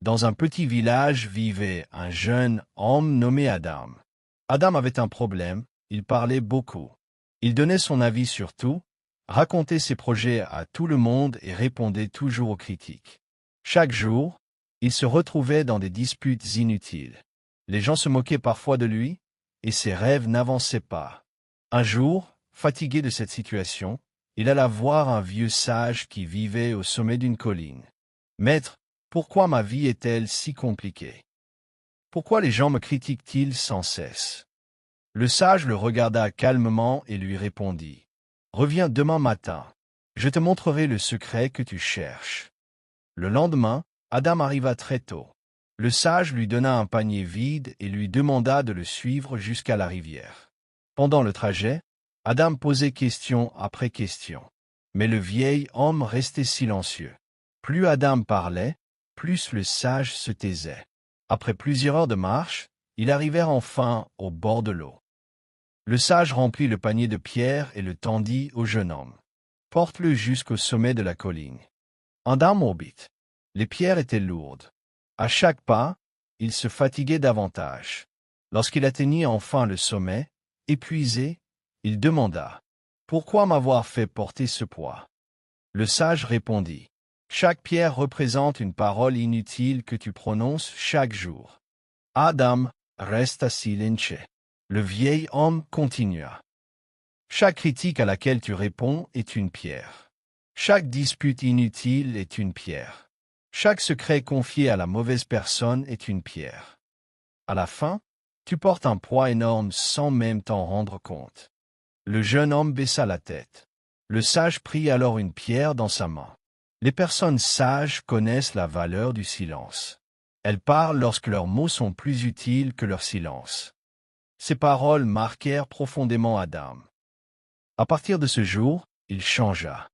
Dans un petit village vivait un jeune homme nommé Adam. Adam avait un problème, il parlait beaucoup. Il donnait son avis sur tout, racontait ses projets à tout le monde et répondait toujours aux critiques. Chaque jour, il se retrouvait dans des disputes inutiles. Les gens se moquaient parfois de lui, et ses rêves n'avançaient pas. Un jour, fatigué de cette situation, il alla voir un vieux sage qui vivait au sommet d'une colline. « Maître, pourquoi ma vie est-elle si compliquée? Pourquoi les gens me critiquent-ils sans cesse ?» Le sage le regarda calmement et lui répondit. « Reviens demain matin. Je te montrerai le secret que tu cherches. » Le lendemain, Adam arriva très tôt. Le sage lui donna un panier vide et lui demanda de le suivre jusqu'à la rivière. Pendant le trajet, Adam posait question après question. Mais le vieil homme restait silencieux. Plus Adam parlait, plus le sage se taisait. Après plusieurs heures de marche, ils arrivèrent enfin au bord de l'eau. Le sage remplit le panier de pierres et le tendit au jeune homme. « Porte-le jusqu'au sommet de la colline. » Adam obéit. Les pierres étaient lourdes. À chaque pas, il se fatiguait davantage. Lorsqu'il atteignit enfin le sommet, épuisé, il demanda « Pourquoi m'avoir fait porter ce poids ?» Le sage répondit « Chaque pierre représente une parole inutile que tu prononces chaque jour. » Adam resta silencieux. Le vieil homme continua. « Chaque critique à laquelle tu réponds est une pierre. Chaque dispute inutile est une pierre. Chaque secret confié à la mauvaise personne est une pierre. À la fin, tu portes un poids énorme sans même t'en rendre compte. » Le jeune homme baissa la tête. Le sage prit alors une pierre dans sa main. Les personnes sages connaissent la valeur du silence. Elles parlent lorsque leurs mots sont plus utiles que leur silence. Ces paroles marquèrent profondément Adam. À partir de ce jour, il changea.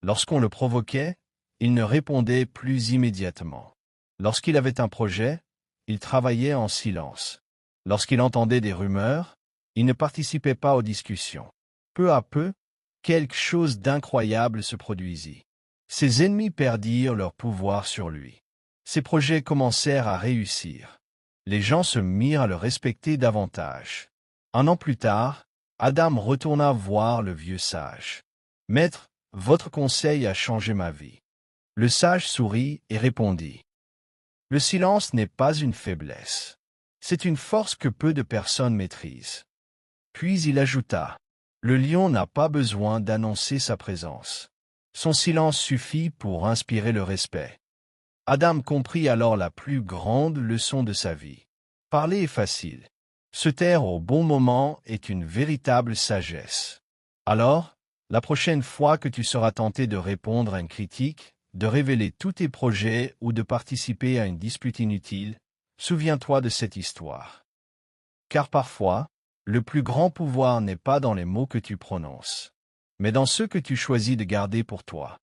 Lorsqu'on le provoquait, il ne répondait plus immédiatement. Lorsqu'il avait un projet, il travaillait en silence. Lorsqu'il entendait des rumeurs, il ne participait pas aux discussions. Peu à peu, quelque chose d'incroyable se produisit. Ses ennemis perdirent leur pouvoir sur lui. Ses projets commencèrent à réussir. Les gens se mirent à le respecter davantage. Un an plus tard, Adam retourna voir le vieux sage. « Maître, votre conseil a changé ma vie. » Le sage sourit et répondit. « Le silence n'est pas une faiblesse. C'est une force que peu de personnes maîtrisent. » Puis il ajouta. « Le lion n'a pas besoin d'annoncer sa présence. Son silence suffit pour inspirer le respect. » Adam comprit alors la plus grande leçon de sa vie. Parler est facile. Se taire au bon moment est une véritable sagesse. Alors, la prochaine fois que tu seras tenté de répondre à une critique, de révéler tous tes projets ou de participer à une dispute inutile, souviens-toi de cette histoire. Car parfois, le plus grand pouvoir n'est pas dans les mots que tu prononces, mais dans ceux que tu choisis de garder pour toi.